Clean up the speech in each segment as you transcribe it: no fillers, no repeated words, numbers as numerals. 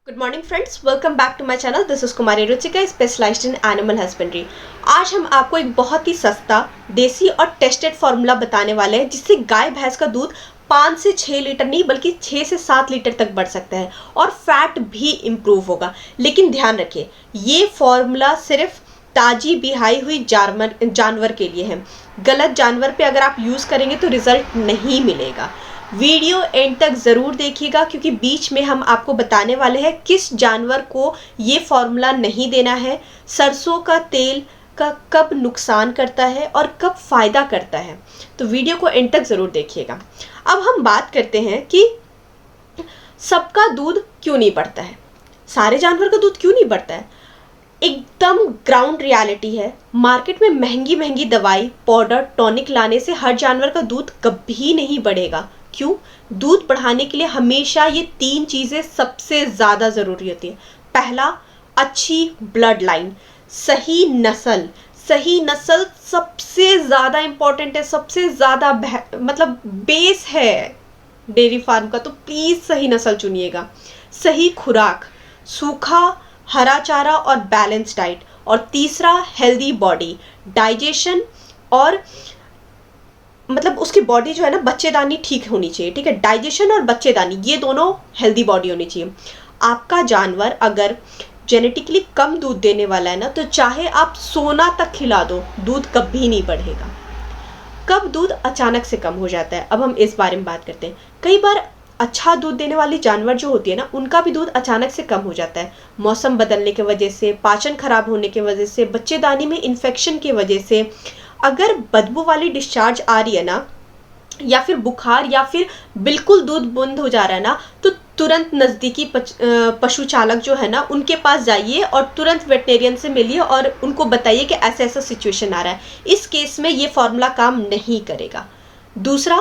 Good morning friends, welcome back to my channel. This is Kumari Ruchika, specialised in animal husbandry. आज हम आपको एक बहुत ही सस्ता, देसी और टेस्टेड फार्मूला बताने वाले हैं जिससे गाय भैंस का दूध 5 से 6 लीटर नहीं बल्कि 6 से 7 लीटर तक बढ़ सकता है और फैट भी इम्प्रूव होगा। लेकिन ध्यान रखिए, ये फार्मूला सिर्फ ताजी बिहाई हुई जानवर के लिए है। गलत जानवर पे अगर आप यूज़ करेंगे तो रिजल्ट नहीं मिलेगा। वीडियो एंड तक ज़रूर देखिएगा क्योंकि बीच में हम आपको बताने वाले हैं किस जानवर को ये फार्मूला नहीं देना है, सरसों का तेल का कब नुकसान करता है और कब फ़ायदा करता है। तो वीडियो को एंड तक ज़रूर देखिएगा। अब हम बात करते हैं कि सबका दूध क्यों नहीं बढ़ता है, सारे जानवर का दूध क्यों नहीं बढ़ता है। एकदम ग्राउंड रियलिटी है। मार्केट में महंगी महंगी दवाई, पाउडर, टॉनिक लाने से हर जानवर का दूध कभी नहीं बढ़ेगा। क्यों? दूध बढ़ाने के लिए हमेशा ये 3 चीज़ें सबसे ज़्यादा ज़रूरी होती है। पहला, अच्छी ब्लड लाइन, सही नस्ल। सही नस्ल सबसे ज़्यादा इम्पॉर्टेंट है, सबसे ज़्यादा मतलब बेस है डेयरी फार्म का, तो प्लीज़ सही नस्ल चुनिएगा। सही खुराक, सूखा हरा चारा और बैलेंस डाइट। और तीसरा, हेल्दी बॉडी, डाइजेशन और मतलब उसकी बॉडी जो है ना, बच्चेदानी ठीक होनी चाहिए। ठीक है, डाइजेशन और बच्चेदानी ये दोनों हेल्दी बॉडी होनी चाहिए। आपका जानवर अगर जेनेटिकली कम दूध देने वाला है ना, तो चाहे आप सोना तक खिला दो, दूध कभी नहीं बढ़ेगा। कब दूध अचानक से कम हो जाता है, अब हम इस बारे में बात करते हैं। कई बार अच्छा दूध देने वाली जानवर जो होती है ना, उनका भी दूध अचानक से कम हो जाता है। मौसम बदलने की वजह से, पाचन खराब होने की वजह से, बच्चेदानी में इन्फेक्शन की वजह से, अगर बदबू वाली डिस्चार्ज आ रही है ना, या फिर बुखार, या फिर बिल्कुल दूध बंद हो जा रहा है ना, तो तुरंत नज़दीकी पशु चालक जो है ना, उनके पास जाइए और तुरंत वेटनेरियन से मिलिए और उनको बताइए कि ऐसा ऐसा सिचुएशन आ रहा है। इस केस में ये फार्मूला काम नहीं करेगा। दूसरा,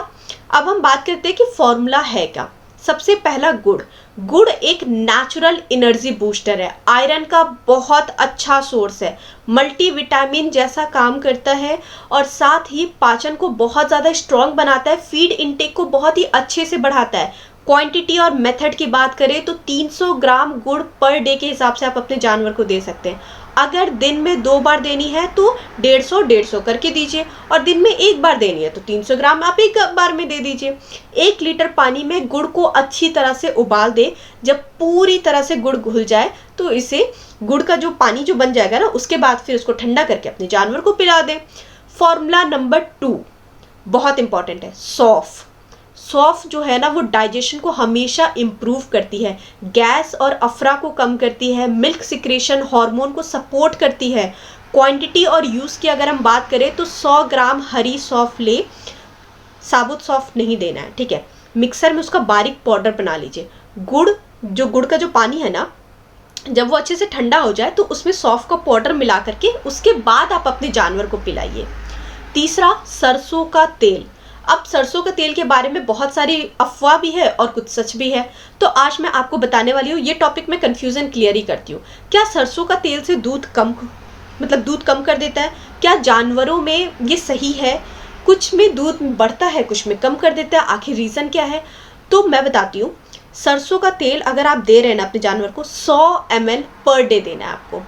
अब हम बात करते हैं कि फॉर्मूला है क्या। सबसे पहला, गुड़। गुड़ एक नेचुरल एनर्जी बूस्टर है, आयरन का बहुत अच्छा सोर्स है, मल्टीविटामिन जैसा काम करता है और साथ ही पाचन को बहुत ज़्यादा स्ट्रॉन्ग बनाता है, फीड इनटेक को बहुत ही अच्छे से बढ़ाता है। क्वांटिटी और मेथड की बात करें तो 300 ग्राम गुड़ पर डे के हिसाब से आप अपने जानवर को दे सकते हैं। अगर दिन में 2 बार देनी है तो 150-150 करके दीजिए, और दिन में 1 बार देनी है तो 300 ग्राम आप एक बार में दे दीजिए। 1 लीटर पानी में गुड़ को अच्छी तरह से उबाल दें। जब पूरी तरह से गुड़ घुल जाए तो इसे, गुड़ का जो पानी जो बन जाएगा ना, उसके बाद फिर उसको ठंडा करके अपने जानवर को पिला दें। फॉर्मूला नंबर 2 बहुत इंपॉर्टेंट है, सौंफ। सौंफ जो है ना, वो डाइजेशन को हमेशा इम्प्रूव करती है, गैस और अफरा को कम करती है, मिल्क सिक्रेशन हार्मोन को सपोर्ट करती है। क्वांटिटी और यूज़ की अगर हम बात करें तो 100 ग्राम हरी सौंफ ले, साबुत सौंफ नहीं देना है। ठीक है, मिक्सर में उसका बारीक पाउडर बना लीजिए। गुड़ का जो पानी है ना, जब वो अच्छे से ठंडा हो जाए तो उसमें सौंफ का पाउडर मिला करके उसके बाद आप अपने जानवर को पिलाइए। तीसरा, सरसों का तेल। अब सरसों के तेल के बारे में बहुत सारी अफवाह भी है और कुछ सच भी है, तो आज मैं आपको बताने वाली हूँ। ये टॉपिक में कंफ्यूजन क्लियर ही करती हूँ। क्या सरसों का तेल से दूध कम कर देता है? क्या जानवरों में ये सही है? कुछ में दूध बढ़ता है, कुछ में कम कर देता है, आखिर रीज़न क्या है? तो मैं बताती हूँ। सरसों का तेल अगर आप दे रहे हैं ना अपने जानवर को, 100 ml पर डे देना है आपको।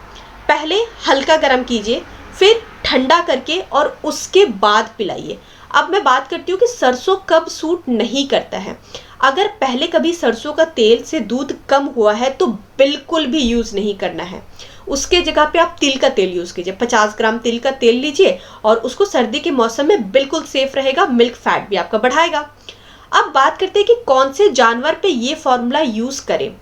पहले हल्का गर्म कीजिए, फिर ठंडा करके और उसके बाद पिलाइए। अब मैं बात करती हूँ कि सरसों कब सूट नहीं करता है। अगर पहले कभी सरसों का तेल से दूध कम हुआ है तो बिल्कुल भी यूज़ नहीं करना है। उसके जगह पे आप तिल का तेल यूज़ कीजिए। 50 ग्राम तिल का तेल लीजिए और उसको सर्दी के मौसम में बिल्कुल सेफ रहेगा, मिल्क फैट भी आपका बढ़ाएगा। अब बात करते हैं कि कौन से जानवर पे ये फार्मूला यूज़ करें।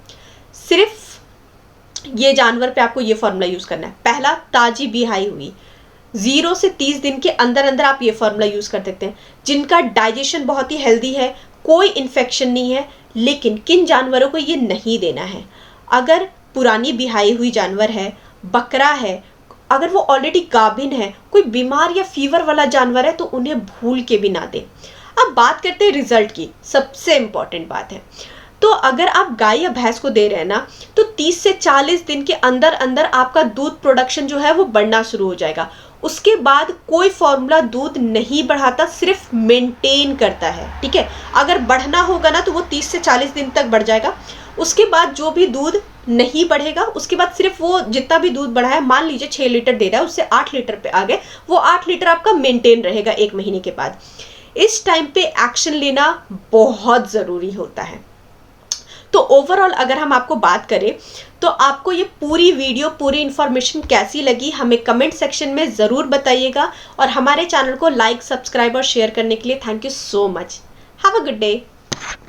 सिर्फ ये जानवर पे आपको ये फार्मूला यूज़ करना है। पहला, ताजी बिहाई हुई, 0 से 30 दिन के अंदर अंदर आप ये फार्मूला यूज़ कर सकते हैं, जिनका डाइजेशन बहुत ही हेल्दी है, कोई इन्फेक्शन नहीं है। लेकिन किन जानवरों को ये नहीं देना है? अगर पुरानी बिहाई हुई जानवर है, बकरा है, अगर वो ऑलरेडी गाभिन है, कोई बीमार या फीवर वाला जानवर है, तो उन्हें भूल के भी ना दें। अब बात करते हैं रिजल्ट की, सबसे इम्पॉर्टेंट बात है। तो अगर आप गाय या भैंस को दे रहे हैं ना, तो 30 से 40 दिन के अंदर अंदर आपका दूध प्रोडक्शन जो है वो बढ़ना शुरू हो जाएगा। उसके बाद कोई फॉर्मूला दूध नहीं बढ़ाता, सिर्फ मेंटेन करता है। ठीक है, अगर बढ़ना होगा ना तो वो 30 से 40 दिन तक बढ़ जाएगा। उसके बाद जो भी दूध नहीं बढ़ेगा, उसके बाद सिर्फ वो जितना भी दूध बढ़ा है, मान लीजिए 6 लीटर दे रहा है, उससे 8 लीटर पे आ गए, वो 8 लीटर आपका मेंटेन रहेगा 1 महीने के बाद। इस टाइम पे एक्शन लेना बहुत ज़रूरी होता है। तो ओवरऑल अगर हम आपको बात करें तो आपको ये पूरी वीडियो, पूरी इन्फॉर्मेशन कैसी लगी हमें कमेंट सेक्शन में ज़रूर बताइएगा, और हमारे चैनल को लाइक, सब्सक्राइब और शेयर करने के लिए thank you so much. Have a good day.